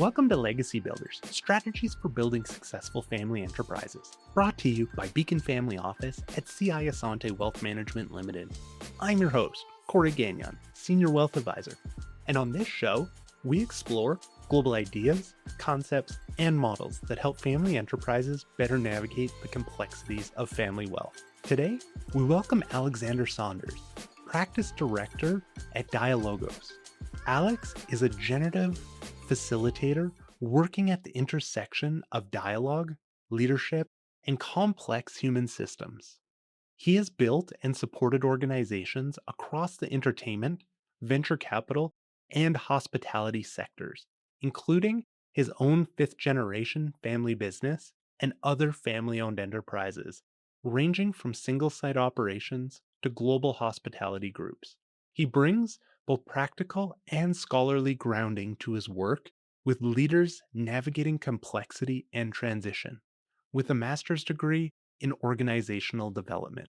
Welcome to Legacy Builders, Strategies for Building Successful Family Enterprises, brought to you by Beacon Family Office at CI Asante Wealth Management Limited. I'm your host, Corey Gagnon, Senior Wealth Advisor, and on this show, we explore global ideas, concepts, and models that help family enterprises better navigate the complexities of family wealth. Today, we welcome Alexander Saunders, Practice Director at Dialogos. Alex is a generative facilitator working at the intersection of dialogue, leadership, and complex human systems. He has built and supported organizations across the entertainment, venture capital, and hospitality sectors, including his own fifth-generation family business and other family-owned enterprises, ranging from single-site operations to global hospitality groups. He brings both practical and scholarly grounding to his work with leaders navigating complexity and transition, with a master's degree in organizational development.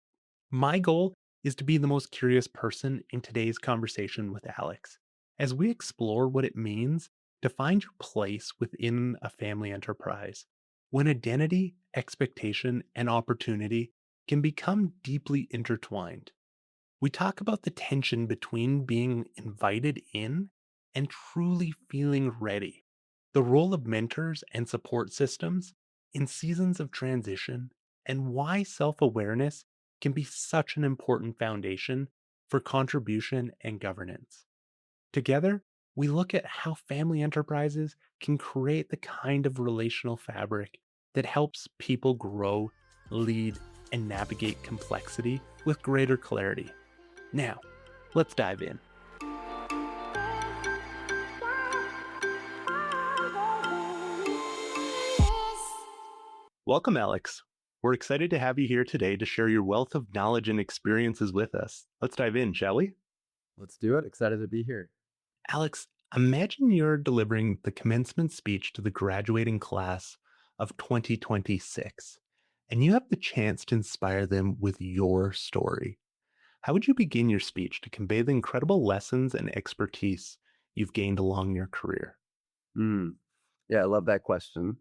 My goal is to be the most curious person in today's conversation with Alex, as we explore what it means to find your place within a family enterprise, when identity, expectation, and opportunity can become deeply intertwined. We talk about the tension between being invited in and truly feeling ready, the role of mentors and support systems in seasons of transition, and why self-awareness can be such an important foundation for contribution and governance. Together, we look at how family enterprises can create the kind of relational fabric that helps people grow, lead, and navigate complexity with greater clarity. Now, let's dive in. Welcome, Alex. We're excited to have you here today to share your wealth of knowledge and experiences with us. Let's dive in, shall we? Let's do it. Excited to be here. Alex, imagine you're delivering the commencement speech to the graduating class of 2026, and you have the chance to inspire them with your story. How would you begin your speech to convey the incredible lessons and expertise you've gained along your career? Yeah, I love that question.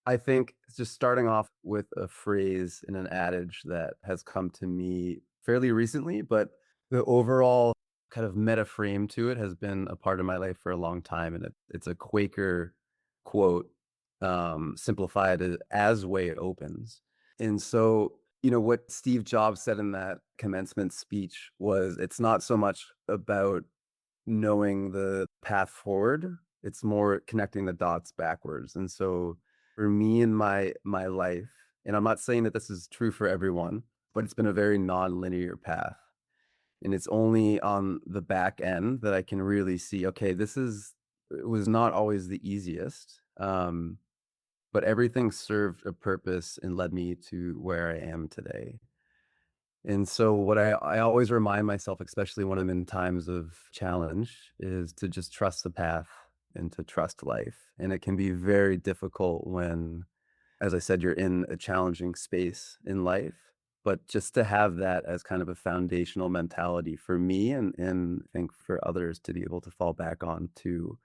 I think just starting off with a phrase and an adage that has come to me fairly recently, but the overall kind of meta frame to it has been a part of my life for a long time. And it's a Quaker quote, simplified as way it opens. And so, what Steve Jobs said in that commencement speech was, it's not so much about knowing the path forward, it's more connecting the dots backwards. And so for me in my life, and I'm not saying that this is true for everyone, but it's been a very non-linear path. And it's only on the back end that I can really see, okay, it was not always the easiest, but everything served a purpose and led me to where I am today. And so what I always remind myself, especially when I'm in times of challenge, is to just trust the path and to trust life. And it can be very difficult when, as I said, you're in a challenging space in life. But just to have that as kind of a foundational mentality for me and I think for others to be able to fall back on to,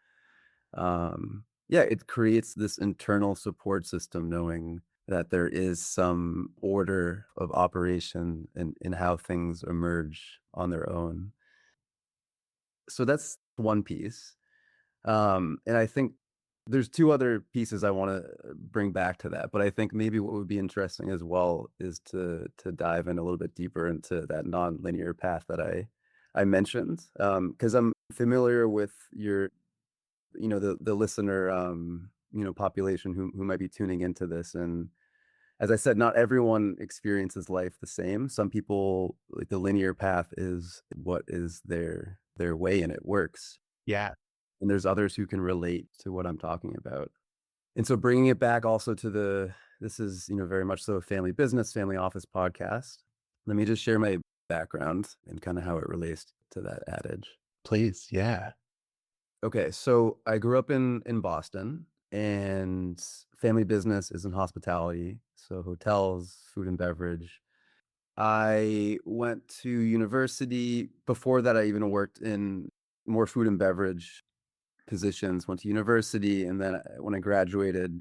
it creates this internal support system, knowing that there is some order of operation in how things emerge on their own. So that's one piece. And I think there's two other pieces I want to bring back to that. But I think maybe what would be interesting as well is to dive in a little bit deeper into that non-linear path that I mentioned. Because I'm familiar with your, the listener, population who might be tuning into this. And as I said, not everyone experiences life the same. Some people, like, the linear path is what is their way and it works. Yeah. And there's others who can relate to what I'm talking about. And so bringing it back also to this is, very much so a family business, family office podcast. Let me just share my background and kind of how it relates to that adage. Please, yeah. Okay, so I grew up in Boston, and family business is in hospitality, so hotels, food and beverage. I went to university. Before that, I even worked in more food and beverage. positions, went to university, and then when I graduated,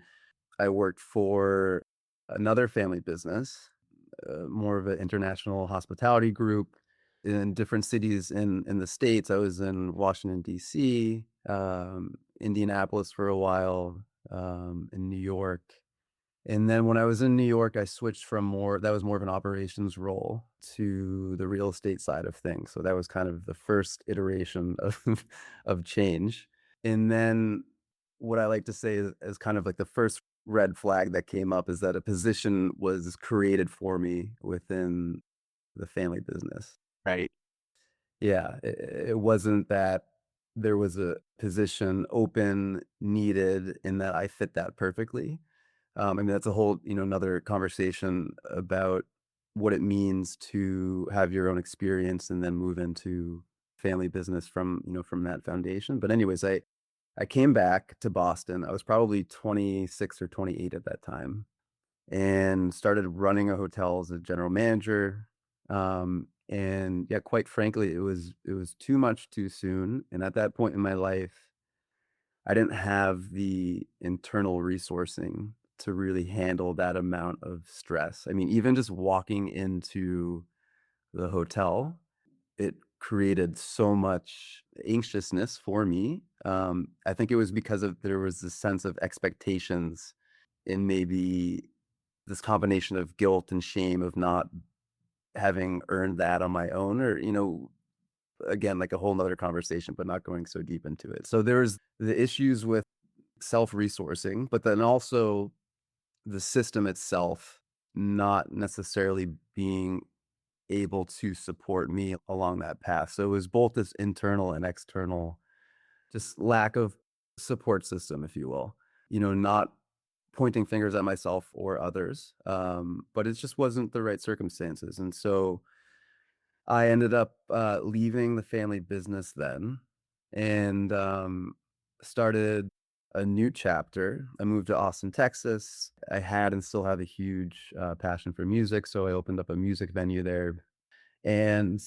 I worked for another family business, more of an international hospitality group in different cities in the States. I was in Washington, D.C., Indianapolis for a while, in New York. And then when I was in New York, I switched from that was more of an operations role to the real estate side of things. So that was kind of the first iteration of of change. And then what I like to say is kind of like the first red flag that came up is that a position was created for me within the family business. Right. Yeah, it wasn't that there was a position open, needed, and that I fit that perfectly. I mean, that's a whole, another conversation about what it means to have your own experience and then move into family business from that foundation. But anyways, I came back to Boston. I was probably 26 or 28 at that time and started running a hotel as a general manager. And yeah, quite frankly, it was too much too soon. And at that point in my life, I didn't have the internal resourcing to really handle that amount of stress. I mean, even just walking into the hotel, it created so much anxiousness for me. I think it was because there was this sense of expectations and maybe this combination of guilt and shame of not having earned that on my own, or again, like a whole nother conversation, but not going so deep into it. So there's the issues with self-resourcing, but then also the system itself not necessarily being able to support me along that path. So it was both this internal and external, just lack of support system, if you will, not pointing fingers at myself or others. But it just wasn't the right circumstances. And so I ended up leaving the family business then and started a new chapter. I moved to Austin, Texas. I had and still have a huge passion for music. So I opened up a music venue there and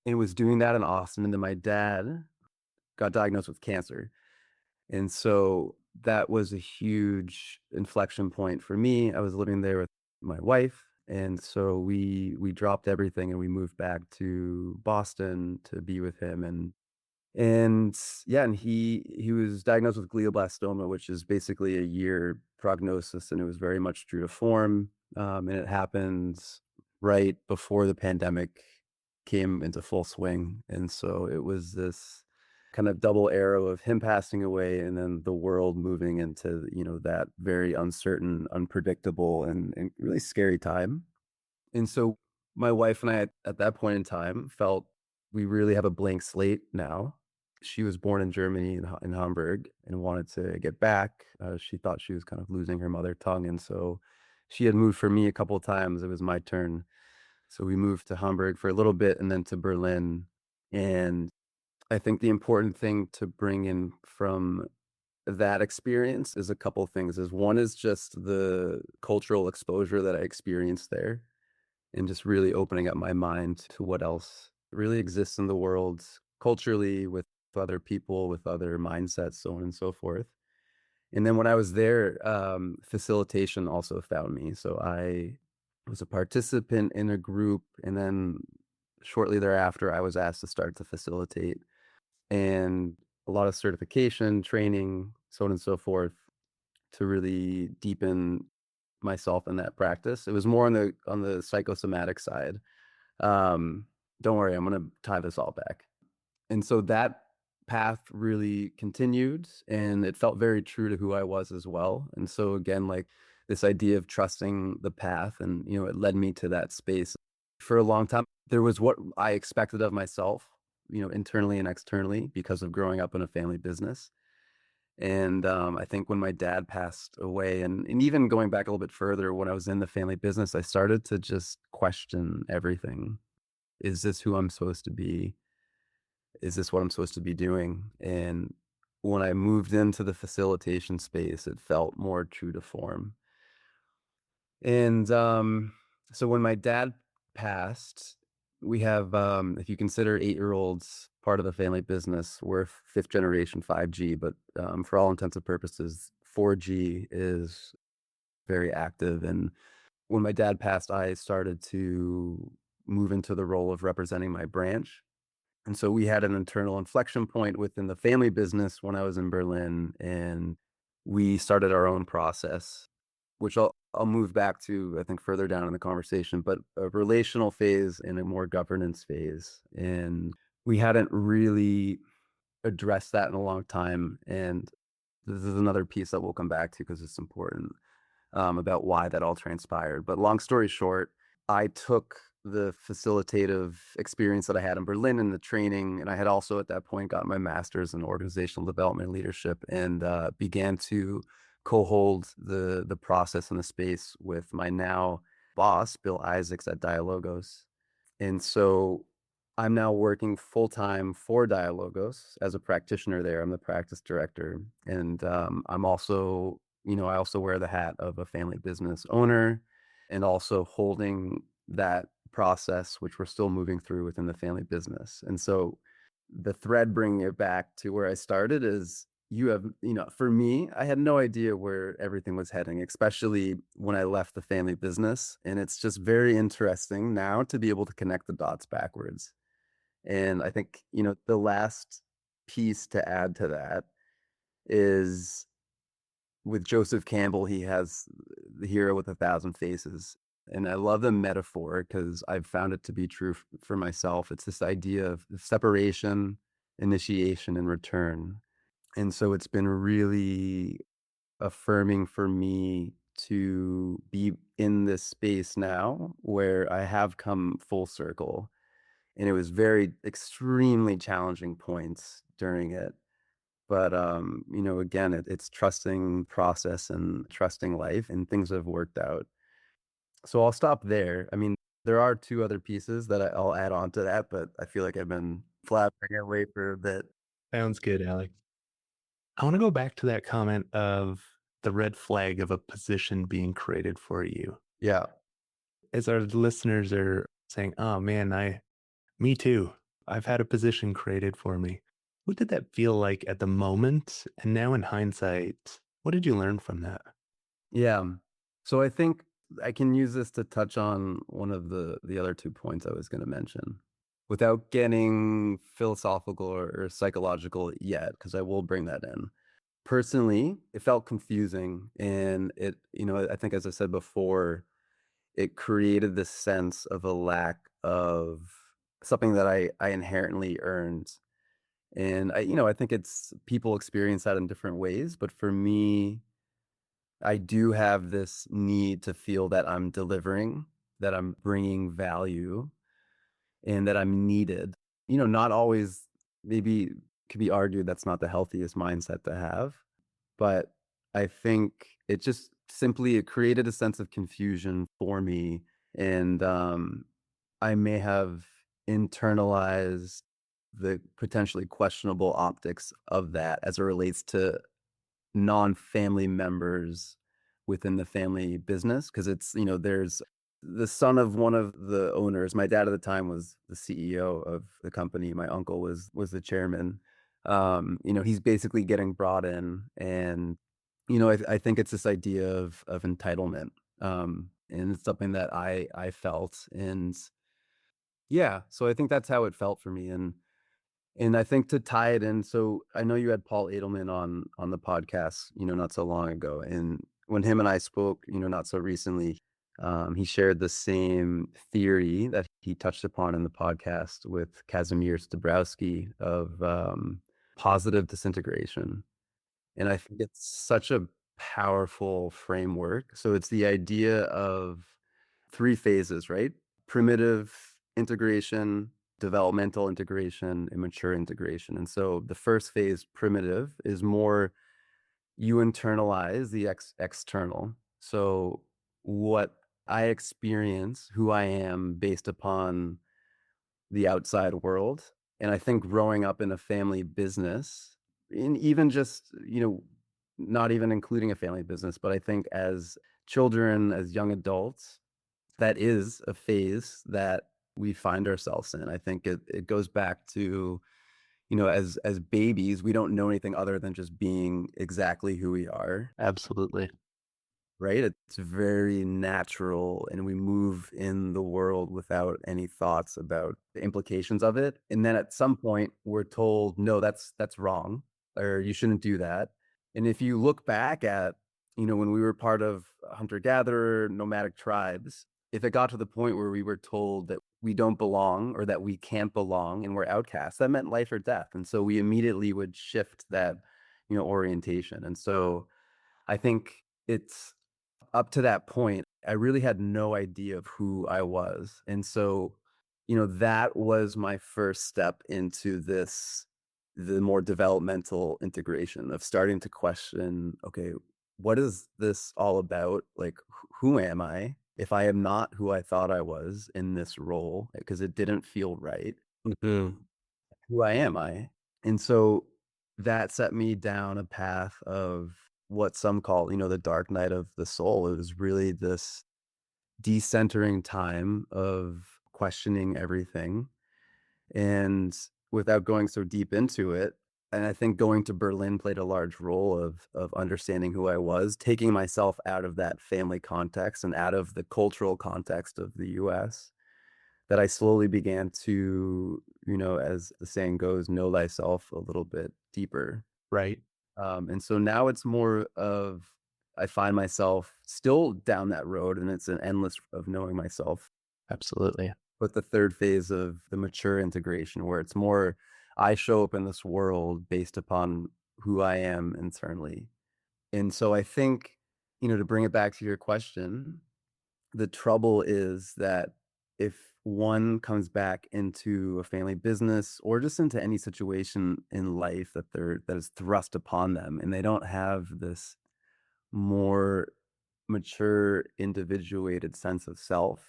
it was doing that in Austin. And then my dad got diagnosed with cancer. And so that was a huge inflection point for me. I was living there with my wife. And so we dropped everything and we moved back to Boston to be with him. And yeah, and he was diagnosed with glioblastoma, which is basically a year prognosis, and it was very much true to form. And it happened right before the pandemic came into full swing. And so it was this kind of double arrow of him passing away and then the world moving into, that very uncertain, unpredictable, and really scary time. And so my wife and I at that point in time felt we really have a blank slate now. She was born in Germany in Hamburg and wanted to get back. She thought she was kind of losing her mother tongue. And so she had moved for me a couple of times. It was my turn. So we moved to Hamburg for a little bit and then to Berlin. And I think the important thing to bring in from that experience is a couple things. Is one is just the cultural exposure that I experienced there and just really opening up my mind to what else really exists in the world culturally with other people, with other mindsets, so on and so forth. And then when I was there, facilitation also found me. So I was a participant in a group, and then shortly thereafter, I was asked to start to facilitate, and a lot of certification, training, so on and so forth, to really deepen myself in that practice. It was more on the psychosomatic side. Um, don't worry, I'm gonna tie this all back. And so that path really continued and it felt very true to who I was as well. And so again, like this idea of trusting the path and it led me to that space. For a long time, there was what I expected of myself, internally and externally because of growing up in a family business. And I think when my dad passed away, and even going back a little bit further, when I was in the family business, I started to just question everything. Is this who I'm supposed to be? Is this what I'm supposed to be doing? And when I moved into the facilitation space, it felt more true to form. And so when my dad passed, We have, if you consider 8-year-olds part of the family business, we're fifth generation 5G, but for all intents and purposes, 4G is very active. And when my dad passed, I started to move into the role of representing my branch. And so we had an internal inflection point within the family business when I was in Berlin, and we started our own process, which I'll move back to, I think, further down in the conversation, but a relational phase and a more governance phase. And we hadn't really addressed that in a long time. And this is another piece that we'll come back to because it's important, about why that all transpired. But long story short, I took the facilitative experience that I had in Berlin and the training, and I had also at that point gotten my master's in organizational development and leadership, and began to co-hold the process and the space with my now boss, Bill Isaacs at Dialogos. And so I'm now working full time for Dialogos as a practitioner there. I'm the practice director. And I'm also, I also wear the hat of a family business owner and also holding that process, which we're still moving through within the family business. And so the thread bringing it back to where I started is for me, I had no idea where everything was heading, especially when I left the family business. And it's just very interesting now to be able to connect the dots backwards. And I think, the last piece to add to that is with Joseph Campbell, he has the hero with 1,000 faces. And I love the metaphor because I've found it to be true for myself. It's this idea of separation, initiation, and return. And so it's been really affirming for me to be in this space now where I have come full circle. And it was very extremely challenging points during it. But again, it's trusting process and trusting life, and things have worked out. So I'll stop there. I mean, there are two other pieces that I'll add on to that, but I feel like I've been flapping away for a bit. Sounds good, Alex. I want to go back to that comment of the red flag of a position being created for you. Yeah. As our listeners are saying, oh man, me too. I've had a position created for me. What did that feel like at the moment? And now in hindsight, what did you learn from that? Yeah. So I think I can use this to touch on one of the other 2 points I was going to mention without getting philosophical or psychological yet, because I will bring that in. Personally, it felt confusing, and I think, as I said before, it created this sense of a lack of something that I inherently earned. And I think it's people experience that in different ways, but for me, I do have this need to feel that I'm delivering, that I'm bringing value, and that I'm needed. Not always, maybe could be argued that's not the healthiest mindset to have, but I think it created a sense of confusion for me. And I may have internalized the potentially questionable optics of that as it relates to non-family members within the family business, because there's the son of one of the owners. My dad at the time was the CEO of the company. My uncle was the chairman. He's basically getting brought in, and I think it's this idea of entitlement, and it's something that I felt. And yeah, so I think that's how it felt for me. And I think to tie it in, so I know you had Paul Edelman on the podcast, not so long ago. And when him and I spoke, not so recently, he shared the same theory that he touched upon in the podcast with Kazimierz Dabrowski of positive disintegration. And I think it's such a powerful framework. So it's the idea of 3 phases, right? Primitive integration, developmental integration, and mature integration. And so the first phase, primitive, is more you internalize the external. So what I experience, who I am based upon the outside world. And I think growing up in a family business, and even just, not even including a family business, but I think as children, as young adults, that is a phase that we find ourselves in. I think it goes back to, you know, as babies, we don't know anything other than just being exactly who we are, Absolutely. right? It's very natural, and we move in the world without any thoughts about the implications of it. And then at some point, we're told, no, that's wrong, or you shouldn't do that. And if you look back at, you know, when we were part of hunter-gatherer, nomadic tribes, if it got to the point where we were told that we don't belong or that we can't belong and we're outcasts, that meant life or death. And so we immediately would shift that, you know, orientation. And so I think it's up to that point, I really had no idea of who I was. And so, you know, that was my first step into this, the more developmental integration of starting to question, okay, what is this all about? Like, who am I? If I am not who I thought I was in this role, because it didn't feel right, Mhm. who I am I? And so that set me down a path of what some call, you know, the dark night of the soul. It was really this decentering time of questioning everything. And without going so deep into it, and I think going to Berlin played a large role of understanding who I was, taking myself out of that family context and out of the cultural context of the US, that I slowly began to, you know, as the saying goes, know thyself a little bit deeper. Right. And so now it's more of, I find myself still down that road, and it's an endless of knowing myself. Absolutely. But the third phase of the mature integration, where it's more, I show up in this world based upon who I am internally. And so I think, you know, to bring it back to your question, the trouble is that if one comes back into a family business or just into any situation in life that is thrust upon them, and they don't have this more mature, individuated sense of self,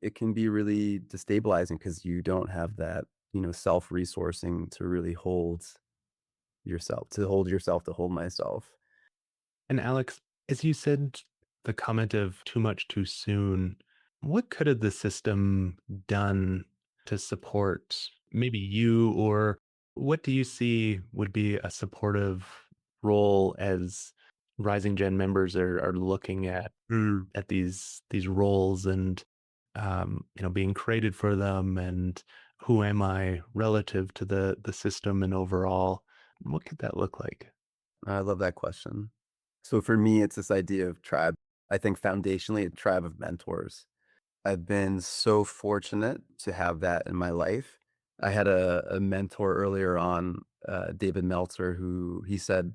it can be really destabilizing because you don't have that, you know, self-resourcing to really hold yourself, to hold myself. And Alex, as you said, the comment of too much too soon, what could have the system done to support maybe you, or what do you see would be a supportive role as rising gen members are looking at these roles and being created for them, and who am I relative to the system and overall? What could that look like? I love that question. So for me, it's this idea of tribe. I think foundationally, a tribe of mentors. I've been so fortunate to have that in my life. I had a mentor earlier on, David Meltzer, who he said,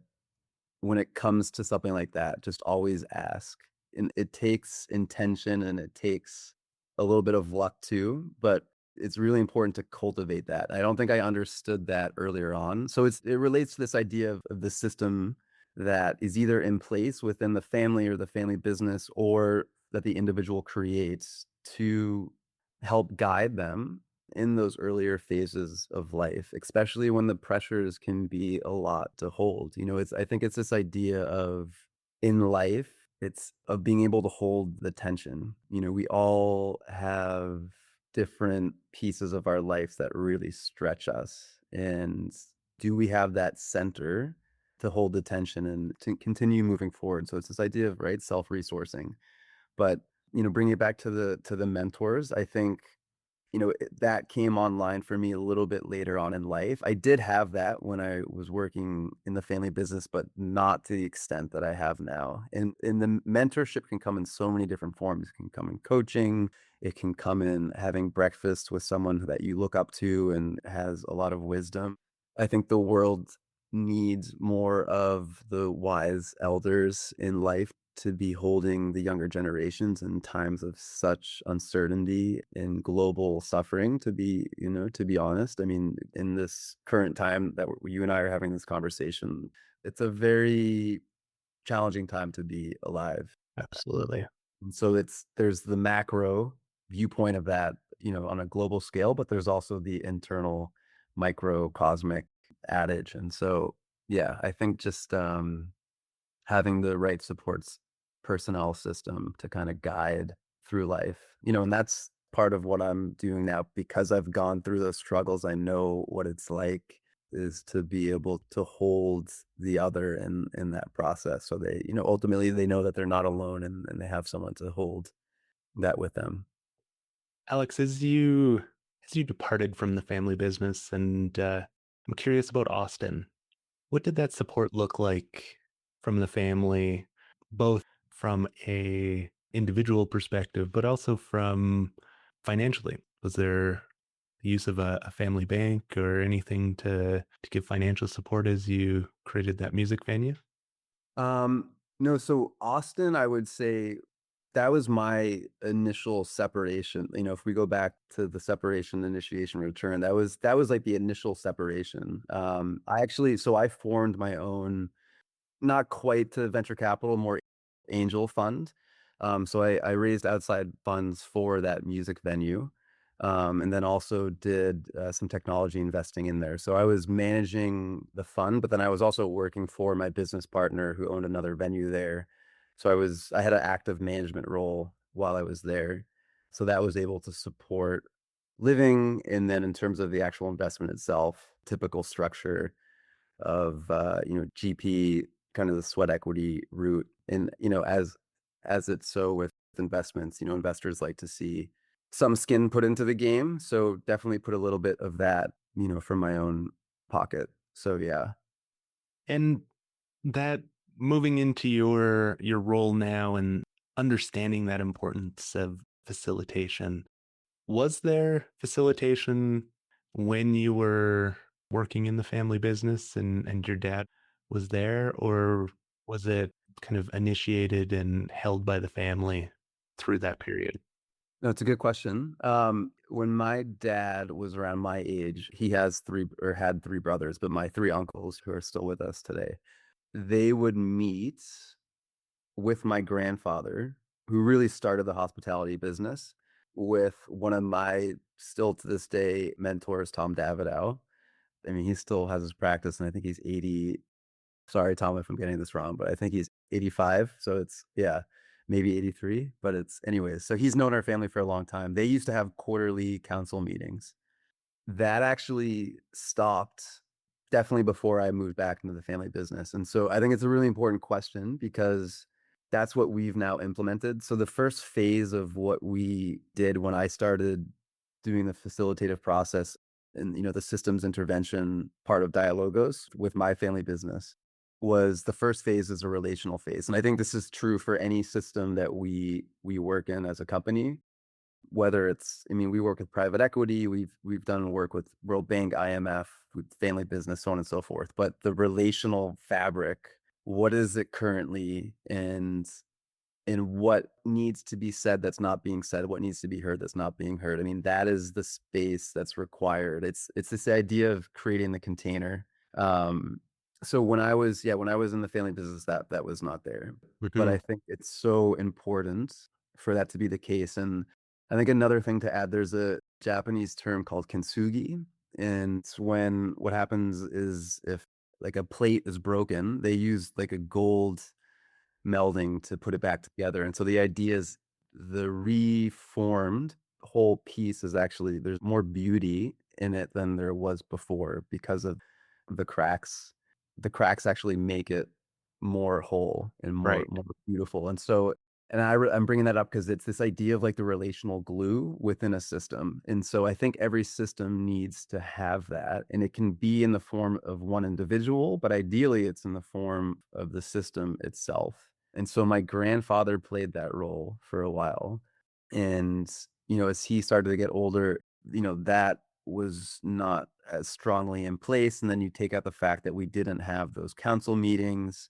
when it comes to something like that, just always ask. And it takes intention and it takes a little bit of luck too, but it's really important to cultivate that. I don't think I understood that earlier on. So it relates to this idea of the system that is either in place within the family or the family business, or that the individual creates to help guide them in those earlier phases of life, especially when the pressures can be a lot to hold. You know, I think it's this idea of, in life, it's of being able to hold the tension. You know, we all have different pieces of our life that really stretch us. And do we have that center to hold the tension and to continue moving forward? So it's this idea of, right, self-resourcing. But, you know, bringing it back to the mentors, I think, you know, that came online for me a little bit later on in life. I did have that when I was working in the family business, but not to the extent that I have now. And the mentorship can come in so many different forms. It can come in coaching. It can come in having breakfast with someone that you look up to and has a lot of wisdom. I think the world needs more of the wise elders in life to be holding the younger generations in times of such uncertainty and global suffering, to be, you know, to be honest. I mean, in this current time that you and I are having this conversation, it's a very challenging time to be alive. Absolutely. And so there's the macro viewpoint of that, you know, on a global scale, but there's also the internal microcosmic adage. And so, yeah, I think just having the right supports personnel system to kind of guide through life, you know, and that's part of what I'm doing now because I've gone through those struggles. I know what it's like is to be able to hold the other in that process. So they, ultimately they know that they're not alone and they have someone to hold that with them. Alex, as you departed from the family business, and I'm curious about Austin. What did that support look like from the family, both from a individual perspective, but also from financially? Was there the use of a family bank or anything to give financial support as you created that music venue? No, so Austin, I would say that was my initial separation. If we go back to the separation, initiation, return, that was like the initial separation. I formed my own, not quite to venture capital, more angel fund. So I raised outside funds for that music venue, and then also did some technology investing in there. So I was managing the fund, but then I was also working for my business partner who owned another venue there. So I had an active management role while I was there. So that was able to support living. And then in terms of the actual investment itself, typical structure of GP, kind of the sweat equity route. And as it's so with investments, investors like to see some skin put into the game. So definitely put a little bit of that, from my own pocket. So yeah. And that moving into your role now and understanding that importance of facilitation. Was there facilitation when you were working in the family business and your dad was there, or was it kind of initiated and held by the family through that period? No, it's a good question. When my dad was around my age, he has three or had three brothers, but my three uncles who are still with us today, they would meet with my grandfather, who really started the hospitality business, with one of my still to this day mentors, Tom Davidow. I mean, he still has his practice, and I think he's 80. Sorry, Tom, if I'm getting this wrong, but I think he's 85. So it's, yeah, maybe 83. But it's, anyways. So he's known our family for a long time. They used to have quarterly council meetings. That actually stopped definitely before I moved back into the family business. And so I think it's a really important question because that's what we've now implemented. So the first phase of what we did when I started doing the facilitative process and the systems intervention part of Dialogos with my family business was the first phase is a relational phase. And I think this is true for any system that we work in as a company, whether it's, I mean, we work with private equity, we've done work with World Bank, IMF, with family business, so on and so forth. But the relational fabric, what is it currently, and what needs to be said that's not being said, what needs to be heard that's not being heard. I mean, that is the space that's required. It's this idea of creating the container. So when I was in the family business, that was not there. But I Mhm. think it's so important for that to be the case. And I think another thing to add, there's a Japanese term called kintsugi. And it's when what happens is if like a plate is broken, they use like a gold melding to put it back together. And so the idea is the reformed whole piece is actually there's more beauty in it than there was before because of the cracks. The cracks actually make it more whole and more Right. more beautiful. And so I'm bringing that up because it's this idea of like the relational glue within a system. And so I think every system needs to have that. And it can be in the form of one individual, but ideally it's in the form of the system itself. And so my grandfather played that role for a while. And, as he started to get older, that was not as strongly in place. And then you take out the fact that we didn't have those council meetings.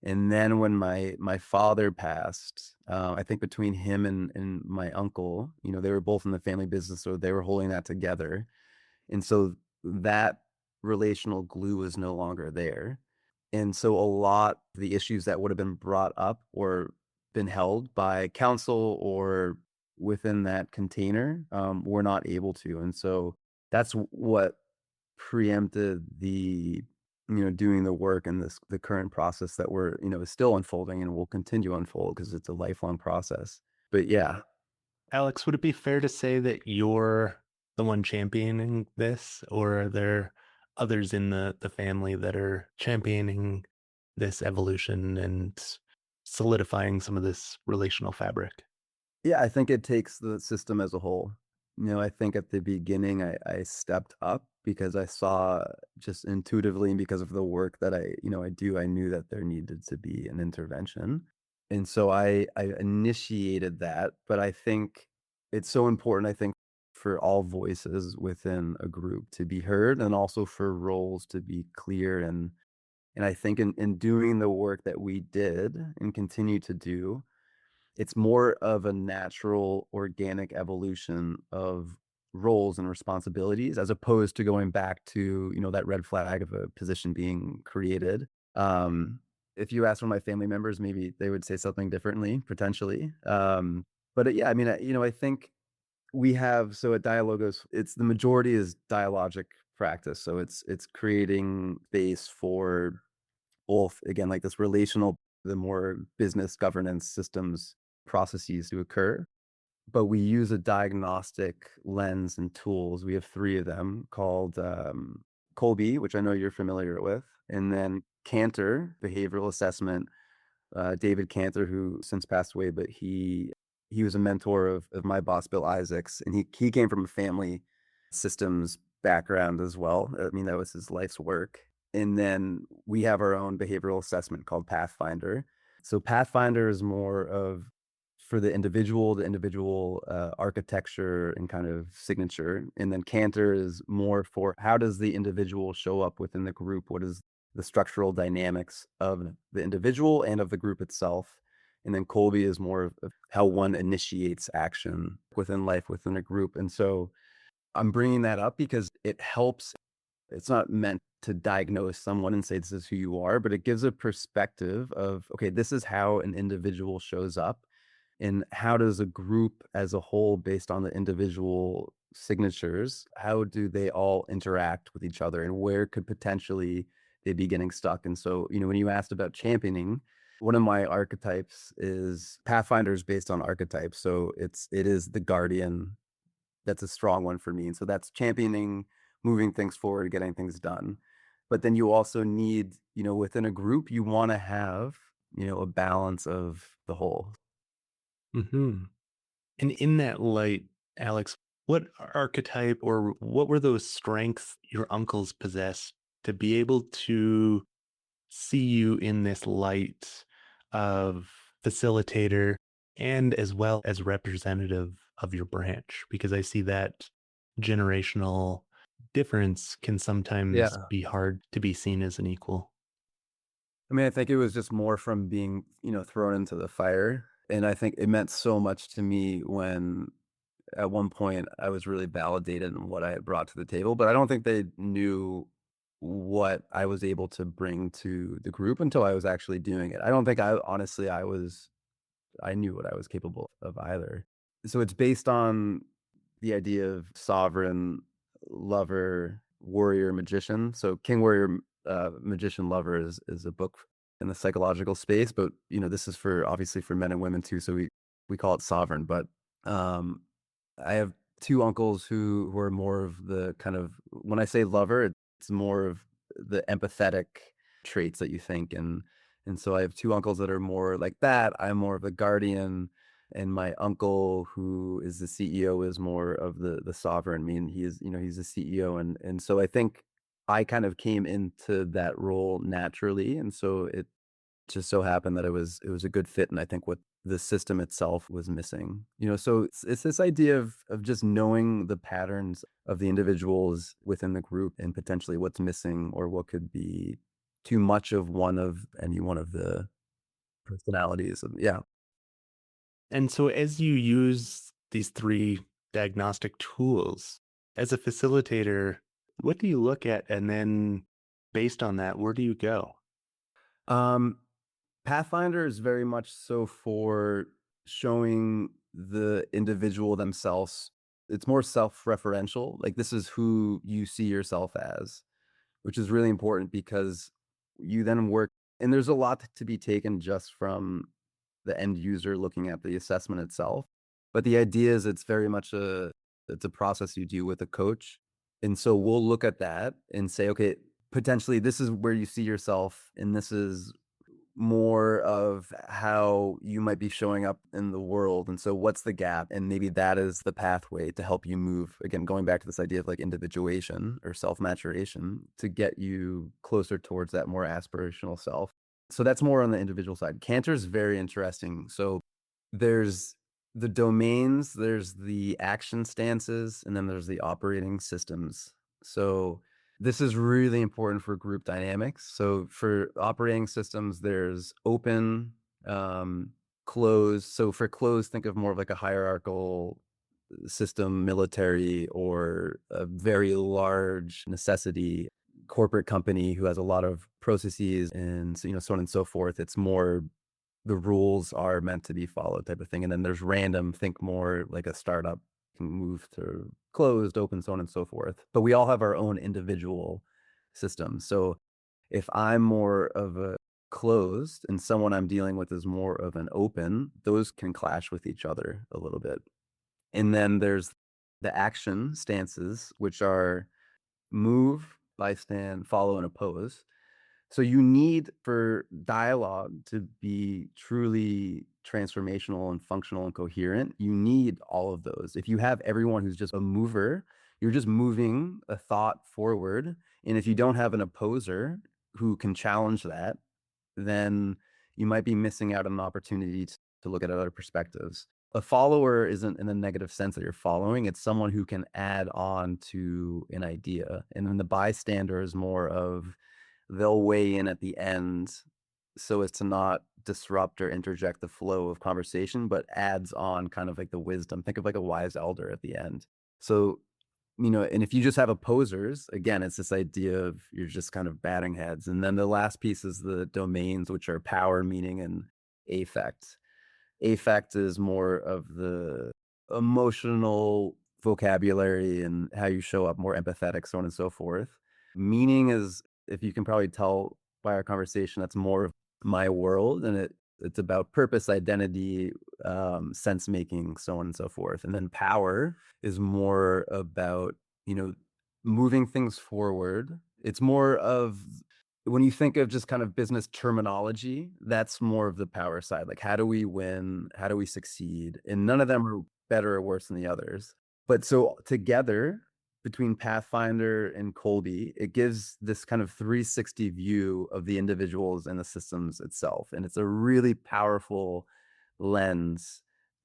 And then when my father passed, I think between him and my uncle, they were both in the family business, so they were holding that together. And so that relational glue is no longer there. And so a lot of the issues that would have been brought up or been held by council or within that container were not able to. And so that's what preempted the doing the work and the current process that we're is still unfolding and will continue to unfold because it's a lifelong process. But yeah. Alex, would it be fair to say that you're the one championing this, or are there others in the family that are championing this evolution and solidifying some of this relational fabric? Yeah, I think it takes the system as a whole. I think at the beginning I stepped up because I saw just intuitively and because of the work that I do, I knew that there needed to be an intervention. And so I initiated that, but I think it's so important, I think, for all voices within a group to be heard and also for roles to be clear and I think in doing the work that we did and continue to do, it's more of a natural, organic evolution of roles and responsibilities as opposed to going back to that red flag of a position being created. Um, if you ask one of my family members, maybe they would say something differently, potentially. But yeah, I mean, I think we have so at Dialogos, it's the majority is dialogic practice. So it's creating space for both, again, like this relational, the more business governance systems processes to occur. But we use a diagnostic lens and tools. We have three of them called Colby, which I know you're familiar with, and then Cantor, behavioral assessment. David Cantor, who since passed away, but he was a mentor of my boss, Bill Isaacs, and he came from a family systems background as well. I mean, that was his life's work. And then we have our own behavioral assessment called Pathfinder. So Pathfinder is more of for the individual architecture and kind of signature. And then Cantor is more for how does the individual show up within the group? What is the structural dynamics of the individual and of the group itself? And then Colby is more of how one initiates action within life, within a group. And so I'm bringing that up because it helps. It's not meant to diagnose someone and say this is who you are, but it gives a perspective of, okay, this is how an individual shows up and how does a group as a whole, based on the individual signatures, how do they all interact with each other and where could potentially they be getting stuck? And so when you asked about championing, one of my archetypes is Pathfinder is based on archetypes. So it is the guardian. That's a strong one for me. And so that's championing, moving things forward, getting things done. But then you also need within a group, you want to have a balance of the whole. Hmm. And in that light, Alex, what archetype or what were those strengths your uncles possessed to be able to see you in this light of facilitator and as well as representative of your branch? Because I see that generational difference can sometimes Yeah. be hard to be seen as an equal. I mean, I think it was just more from being thrown into the fire. And I think it meant so much to me when at one point I was really validated in what I had brought to the table, but I don't think they knew what I was able to bring to the group until I was actually doing it. I don't think I honestly I knew what I was capable of either. So it's based on the idea of sovereign, lover, warrior, magician. So King Warrior Magician Lover is a book in the psychological space, but this is for obviously for men and women too. So we call it sovereign. But um I have two uncles who are more of the kind of when I say lover, it's more of the empathetic traits that you think and so I have two uncles that are more like that. I'm more of the guardian, and my uncle who is the CEO is more of the sovereign. I mean, he's a CEO, and so I think I kind of came into that role naturally, and so it just so happened that it was a good fit, and I think what the system itself was missing. So it's this idea of just knowing the patterns of the individuals within the group and potentially what's missing or what could be too much of one of any one of the personalities. And yeah. And so, as you use these three diagnostic tools as a facilitator, what do you look at? And then, based on that, where do you go? Um, Pathfinder is very much so for showing the individual themselves. It's more self-referential. Like this is who you see yourself as, which is really important because you then work and there's a lot to be taken just from the end user looking at the assessment itself. But the idea is it's very much it's a process you do with a coach. And so we'll look at that and say, okay, potentially this is where you see yourself, and this is more of how you might be showing up in the world. And so what's the gap? And maybe that is the pathway to help you move. Again, going back to this idea of like individuation or self-maturation to get you closer towards that more aspirational self. So that's more on the individual side. Cantor's very interesting. So there's the domains, there's the action stances, and then there's the operating systems. So this is really important for group dynamics. So for operating systems, there's open, closed. So for closed, think of more of like a hierarchical system, military, or a very large necessity corporate company who has a lot of processes and so on and so forth. It's more the rules are meant to be followed type of thing. And then there's random, think more like a startup can move to closed, open, so on and so forth. But we all have our own individual systems. So if I'm more of a closed and someone I'm dealing with is more of an open, those can clash with each other a little bit. And then there's the action stances, which are move, bystand, follow, and oppose. So you need for dialogue to be truly transformational and functional and coherent, you need all of those. If you have everyone who's just a mover, you're just moving a thought forward. And if you don't have an opposer who can challenge that, then you might be missing out on an opportunity to look at other perspectives. A follower isn't in a negative sense that you're following. It's someone who can add on to an idea. And then the bystander is more of they'll weigh in at the end so as to not disrupt or interject the flow of conversation, but adds on kind of like the wisdom. Think of like a wise elder at the end. So, and if you just have opposers, again, it's this idea of you're just kind of batting heads. And then the last piece is the domains, which are power, meaning, and affect. Affect is more of the emotional vocabulary and how you show up, more empathetic, so on and so forth. Meaning is, if you can probably tell by our conversation, that's more of my world, and it's about purpose, identity, sense making, so on and so forth. And then power is more about, you know, moving things forward. It's more of when you think of just kind of business terminology, that's more of the power side. Like, how do we win? How do we succeed? And none of them are better or worse than the others. But so together, between Pathfinder and Colby, it gives this kind of 360 view of the individuals and the systems itself. And it's a really powerful lens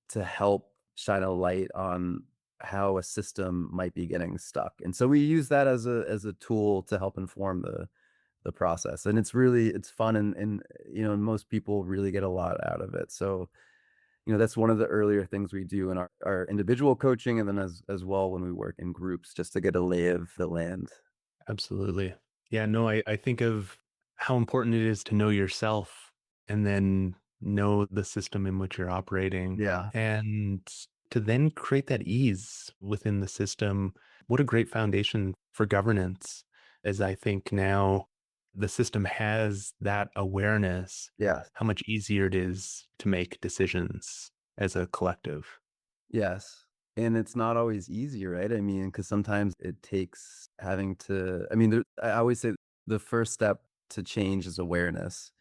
to help shine a light on how a system might be getting stuck. And so we use that as a tool to help inform the process. And it's fun, and most people really get a lot out of it. So that's one of the earlier things we do in our individual coaching, and then as well when we work in groups, just to get a lay of the land. Absolutely. Yeah, no, I think of how important it is to know yourself and then know the system in which you're operating Yeah. and to then create that ease within the system. What a great foundation for governance, as I think now the system has that awareness, Yeah. how much easier it is to make decisions as a collective. Yes. And it's not always easy, right? I mean, because sometimes it takes having to, I mean, I always say the first step to change is awareness,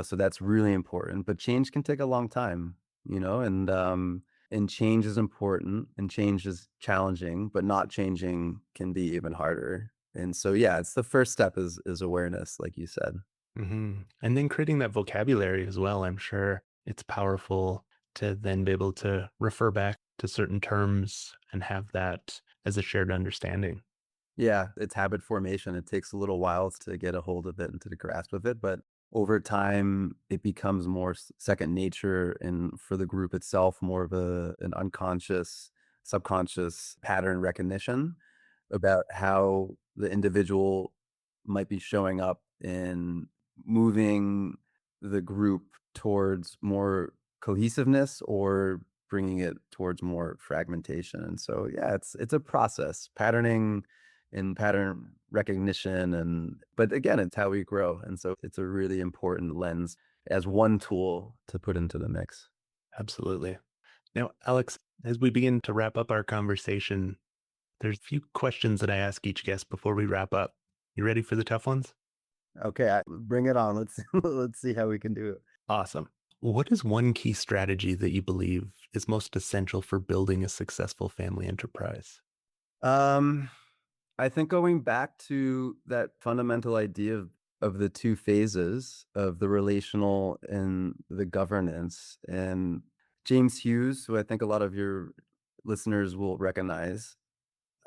so that's really important. But change can take a long time, and change is important and change is challenging, but not changing can be even harder. And so, yeah, it's the first step is awareness, like you said. And then creating that vocabulary as well. I'm sure it's powerful to then be able to refer back to certain terms and have that as a shared understanding. Yeah, it's habit formation. It takes a little while to get a hold of it and to grasp of it, but over time, it becomes more second nature, and for the group itself, more of an unconscious, subconscious pattern recognition about how the individual might be showing up in moving the group towards more cohesiveness or bringing it towards more fragmentation. And so, yeah, it's a process, patterning and pattern recognition, but again, it's how we grow. And so it's a really important lens as one tool to put into the mix. Absolutely. Now, Alex, As we begin to wrap up our conversation, there's a few questions that I ask each guest before we wrap up. You ready for the tough ones? Okay, bring it on. Let's let's see how we can do it. Awesome. What is one key strategy that you believe is most essential for building a successful family enterprise? Um, I think going back to that fundamental idea of the two phases of the relational and the governance, and James Hughes, who I think a lot of your listeners will recognize,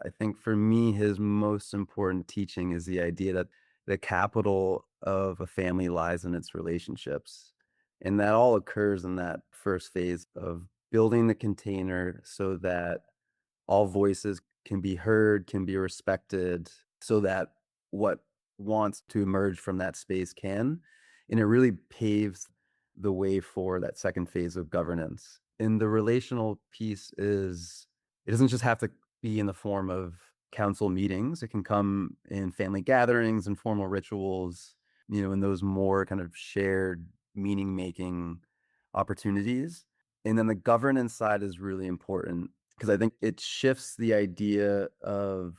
I think for me, his most important teaching is the idea that the capital of a family lies in its relationships. And that all occurs in that first phase of building the container so that all voices can be heard, can be respected, so that what wants to emerge from that space can. And it really paves the way for that second phase of governance. And the relational piece is, it doesn't just have to be in the form of council meetings. It can come in family gatherings and formal rituals, in those more kind of shared meaning making opportunities. And then the governance side is really important because I think it shifts the idea of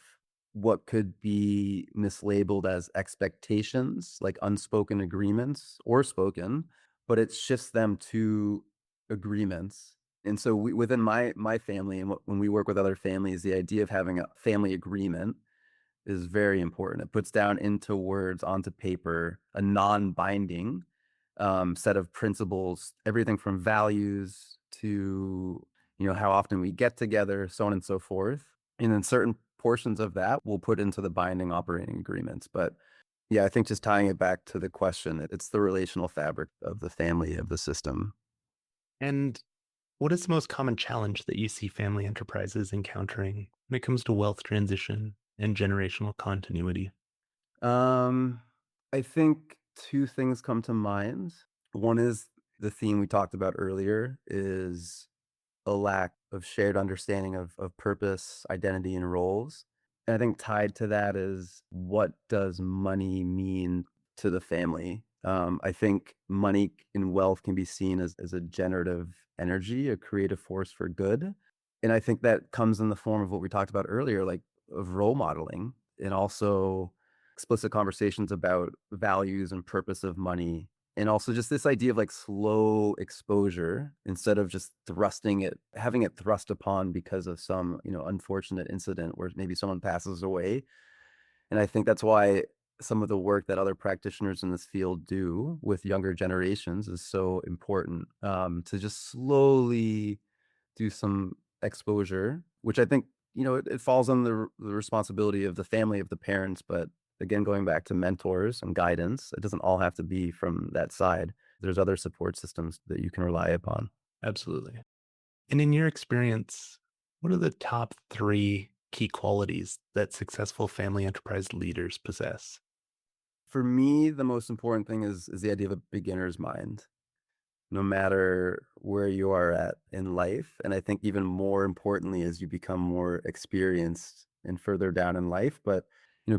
what could be mislabeled as expectations, like unspoken agreements or spoken, but it shifts them to agreements. And so within my family and when we work with other families, the idea of having a family agreement is very important. It puts down into words, onto paper, a non-binding set of principles, everything from values to how often we get together, so on and so forth. And then certain portions of that we'll put into the binding operating agreements. But yeah, I think just tying it back to the question, it's the relational fabric of the family, of the system. And what is the most common challenge that you see family enterprises encountering when it comes to wealth transition and generational continuity? Um, I think two things come to mind. One is the theme we talked about earlier is a lack of shared understanding of purpose, identity, and roles. And I think tied to that is, what does money mean to the family? I think money and wealth can be seen as a generative energy, a creative force for good. And I think that comes in the form of what we talked about earlier, like of role modeling and also explicit conversations about values and purpose of money, and also just this idea of like slow exposure instead of just having it thrust upon because of some, unfortunate incident where maybe someone passes away. And I think that's why some of the work that other practitioners in this field do with younger generations is so important, to just slowly do some exposure, which I think, it falls on the responsibility of the family, of the parents. But again, going back to mentors and guidance, it doesn't all have to be from that side. There's other support systems that you can rely upon. Absolutely. And in your experience, what are the top three key qualities that successful family enterprise leaders possess? For me, the most important thing is the idea of a beginner's mind, no matter where you are at in life. And I think even more importantly, as you become more experienced and further down in life. But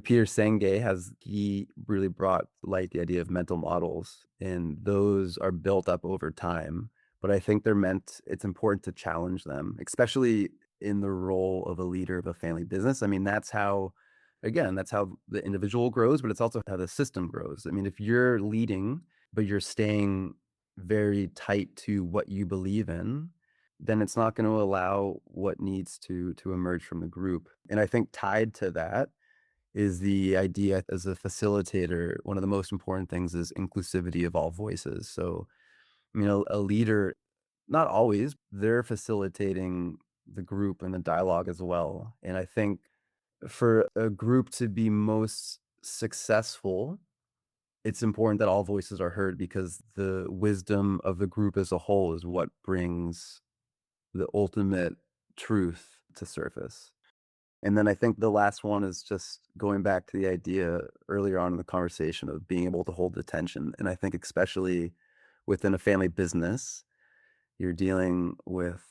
Peter Senge he really brought to light the idea of mental models, and those are built up over time. But I think it's important to challenge them, especially in the role of a leader of a family business. I mean, that's how the individual grows, but it's also how the system grows. I mean, if you're leading, but you're staying very tight to what you believe in, then it's not going to allow what needs to emerge from the group. And I think tied to that is the idea, as a facilitator, one of the most important things is inclusivity of all voices. So, a leader, not always, they're facilitating the group and the dialogue as well. And I think for a group to be most successful, it's important that all voices are heard, because the wisdom of the group as a whole is what brings the ultimate truth to surface. And then I think the last one is just going back to the idea earlier on in the conversation of being able to hold attention. And I think especially within a family business, you're dealing with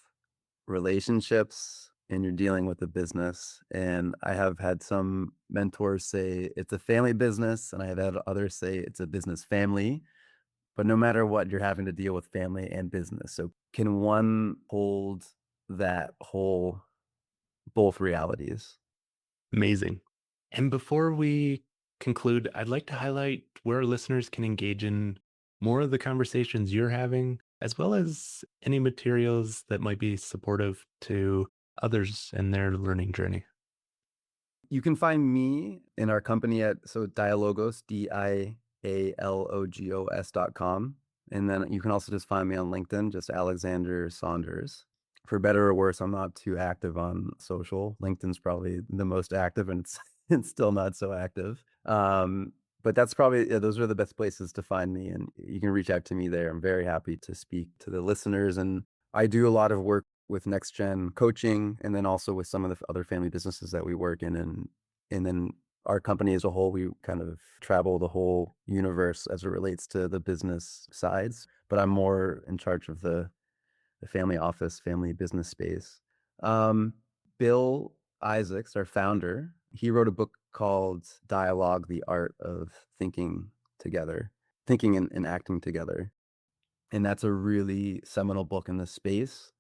relationships and you're dealing with a business. And I have had some mentors say it's a family business, and I have had others say it's a business family. But no matter what, you're having to deal with family and business. So can one hold that whole both realities. Amazing. And before we conclude, I'd like to highlight where listeners can engage in more of the conversations you're having, as well as any materials that might be supportive to others in their learning journey. You can find me in our company at Dialogos, Dialogos.com. And then you can also just find me on LinkedIn, just Alexander Saunders. For better or worse, I'm not too active on social. LinkedIn's probably the most active, and it's, it's still not so active. But that's probably, yeah, those are the best places to find me. And you can reach out to me there. I'm very happy to speak to the listeners. And I do a lot of work with next gen coaching, and then also with some of the other family businesses that we work in, and then our company as a whole, we kind of travel the whole universe as it relates to the business sides. But I'm more in charge of the family office, family business space. Um, Bill Isaacs, our founder, he wrote a book called Dialogue: The Art of Thinking Together, Thinking and Acting Together. And that's a really seminal book in this space.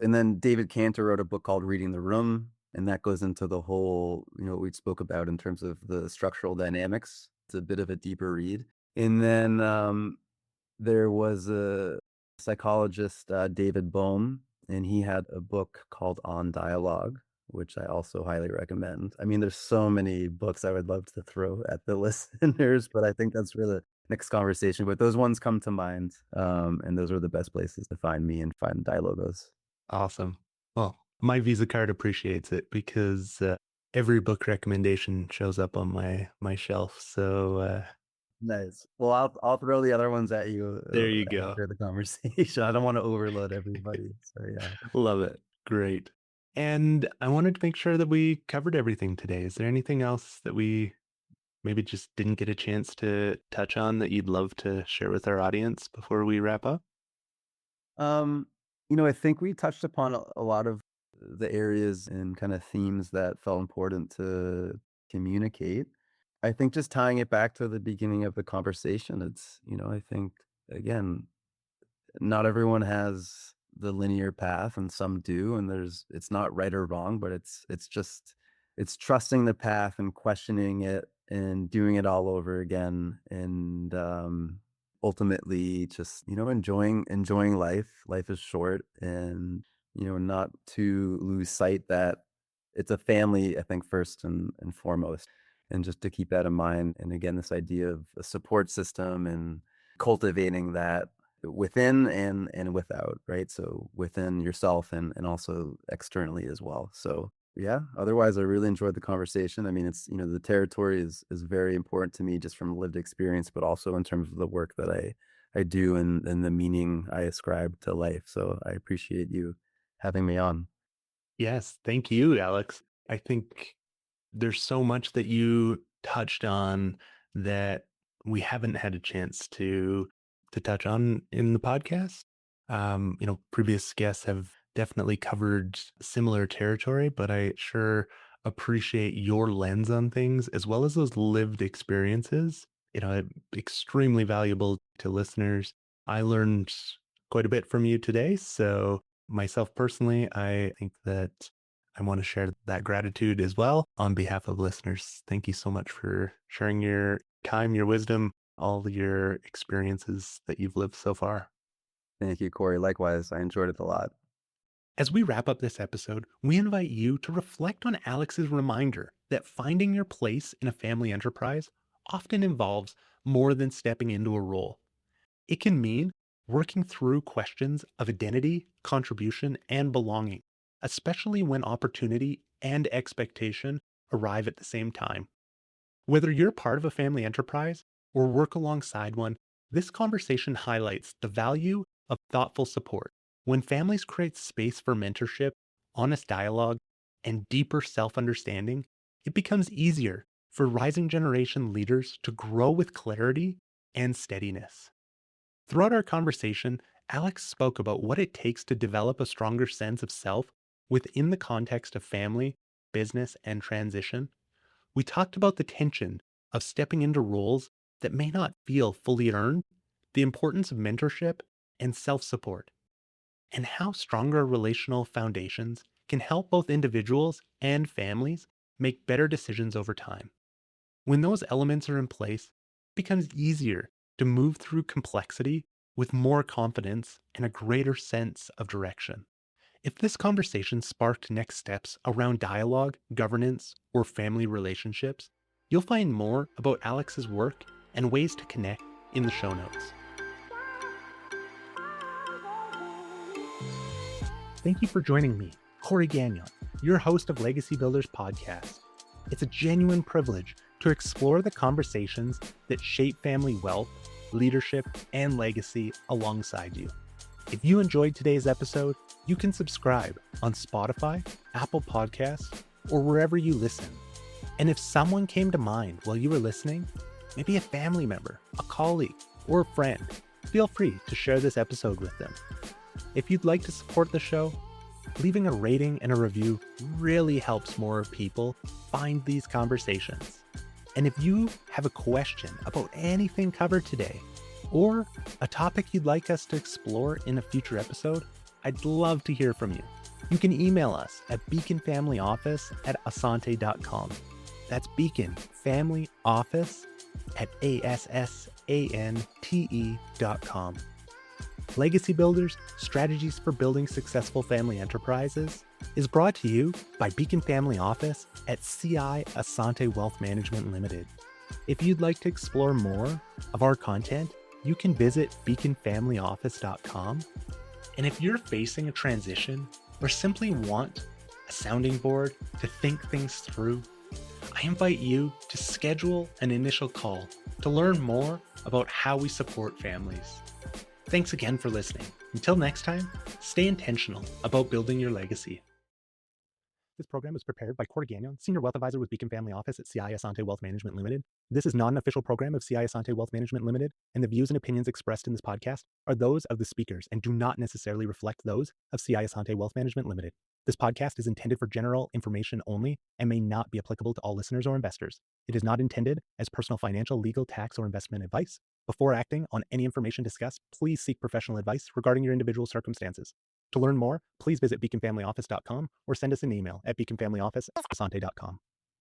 And then David Cantor wrote a book called Reading the Room, and that goes into the whole, what we spoke about in terms of the structural dynamics. It's a bit of a deeper read. And then there was a psychologist, David Bohm, and he had a book called On Dialogue, which I also highly recommend. I mean, there's so many books I would love to throw at the listeners, but I think that's for the next conversation. But those ones come to mind, and those are the best places to find me and find Dialogos. Awesome. Well, my Visa card appreciates it because every book recommendation shows up on my shelf. So Nice. Well, I'll throw the other ones at you there you go. after the conversation. I don't want to overload everybody. So yeah. Love it. Great. And I wanted to make sure that we covered everything today. Is there anything else that we maybe just didn't get a chance to touch on that you'd love to share with our audience before we wrap up? Um, I think we touched upon a lot of the areas and kind of themes that felt important to communicate. I think just tying it back to the beginning of the conversation, I think again, not everyone has the linear path and some do, and it's not right or wrong, but it's trusting the path and questioning it and doing it all over again, and ultimately just enjoying life is short, and not to lose sight that it's a family, I think, first and foremost, and just to keep that in mind. And again, this idea of a support system and cultivating that within and without, right? So within yourself and also externally as well. So yeah, otherwise I really enjoyed the conversation. I mean, it's, the territory is very important to me just from lived experience, but also in terms of the work that I do and the meaning I ascribe to life. So I appreciate you having me on. Yes. Thank you, Alex. I think there's so much that you touched on that we haven't had a chance to touch on in the podcast. Previous guests have definitely covered similar territory, but I sure appreciate your lens on things as well as those lived experiences. Extremely valuable to listeners. I learned quite a bit from you today. So, myself personally, I think that I want to share that gratitude as well on behalf of listeners. Thank you so much for sharing your time, your wisdom, all your experiences that you've lived so far. Thank you, Corey. Likewise, I enjoyed it a lot. As we wrap up this episode, we invite you to reflect on Alex's reminder that finding your place in a family enterprise often involves more than stepping into a role. It can mean working through questions of identity, contribution, and belonging, especially when opportunity and expectation arrive at the same time. Whether you're part of a family enterprise or work alongside one, this conversation highlights the value of thoughtful support. When families create space for mentorship, honest dialogue, and deeper self understanding, it becomes easier for rising generation leaders to grow with clarity and steadiness. Throughout our conversation, Alex spoke about what it takes to develop a stronger sense of self within the context of family, business, and transition. We talked about the tension of stepping into roles that may not feel fully earned, the importance of mentorship and self support, and how stronger relational foundations can help both individuals and families make better decisions over time. When those elements are in place, it becomes easier to move through complexity with more confidence and a greater sense of direction. If this conversation sparked next steps around dialogue, governance, or family relationships, you'll find more about Alex's work and ways to connect in the show notes. Thank you for joining me, Corey Gagnon, your host of Legacy Builders Podcast. It's a genuine privilege to explore the conversations that shape family wealth, leadership, and legacy alongside you. If you enjoyed today's episode, you can subscribe on Spotify, Apple Podcasts, or wherever you listen. And if someone came to mind while you were listening, maybe a family member, a colleague, or a friend, feel free to share this episode with them. If you'd like to support the show, leaving a rating and a review really helps more people find these conversations. And if you have a question about anything covered today, or a topic you'd like us to explore in a future episode, I'd love to hear from you. You can email us at beaconfamilyoffice@asante.com. That's beaconfamilyoffice@assante.com. Legacy Builders, Strategies for Building Successful Family Enterprises is brought to you by Beacon Family Office at CI Asante Wealth Management Limited. If you'd like to explore more of our content, you can visit beaconfamilyoffice.com. And if you're facing a transition or simply want a sounding board to think things through, I invite you to schedule an initial call to learn more about how we support families. Thanks again for listening. Until next time, stay intentional about building your legacy. This program is prepared by Corey Gagnon, Senior Wealth Advisor with Beacon Family Office at CI Asante Wealth Management Limited. This is not an official program of CI Asante Wealth Management Limited, and the views and opinions expressed in this podcast are those of the speakers and do not necessarily reflect those of CI Asante Wealth Management Limited. This podcast is intended for general information only and may not be applicable to all listeners or investors. It is not intended as personal financial, legal, tax, or investment advice. Before acting on any information discussed, please seek professional advice regarding your individual circumstances. To learn more, please visit beaconfamilyoffice.com or send us an email at beaconfamilyoffice@asante.com.